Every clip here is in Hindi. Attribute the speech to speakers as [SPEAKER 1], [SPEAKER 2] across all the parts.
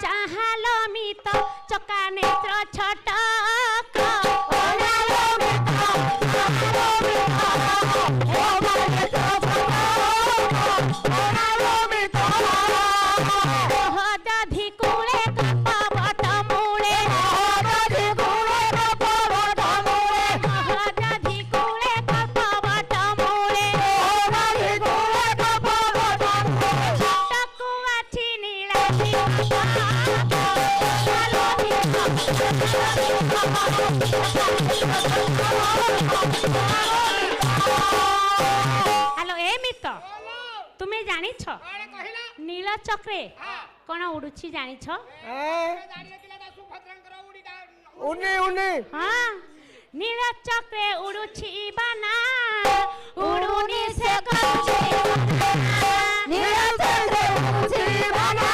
[SPEAKER 1] चाहालो मित चका नेत्र छटक हेलो ए मित तुम्हें जानी छ नील चक्रे कौन उड़ुछि जानी छ
[SPEAKER 2] उन्नी उन्नी
[SPEAKER 1] हाँ नील चक्रे उड़ुछि बाना उड़ुनी से करुछि नील चक्रे उड़ुछि बाना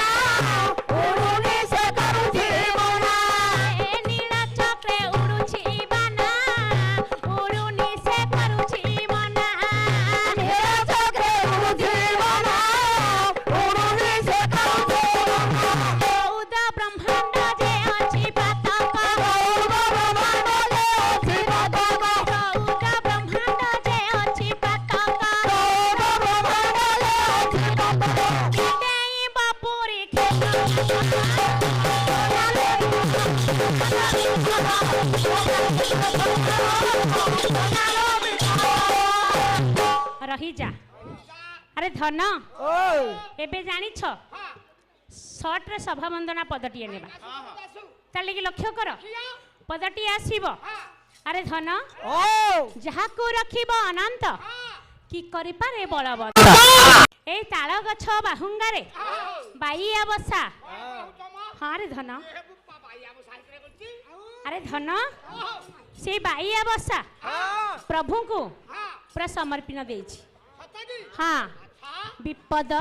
[SPEAKER 1] उड़ुनी से करुछि बाना ए नील चक्रे उड़ुछि बाना उड़ुनी से करुछि बाना नील चक्रे उड़ुछि बाना उड़ुनी से करुछि बाना उद ब्रह्मांड जे अछि पातक उद ब्रह्मांड जे अछि पातक उद ब्रह्मांड जे अछि पातक उद ब्रह्मांड जे अछि पातक देई बापुरी रही जा अरे धन एबे जानी छ शर्ट रे सभा वंदना पदटी नेबा ताली की लक्ष्य कर पदटी आसीबो अरे धन जहा को रखिबो अनंत की करि पारे बलवत ए ताल गछ बाहुंगा रे बाईया बसा हां रे धन अरे धन से बाईया बसा प्रभु को पूरा समर्पण देछि हाँ विपद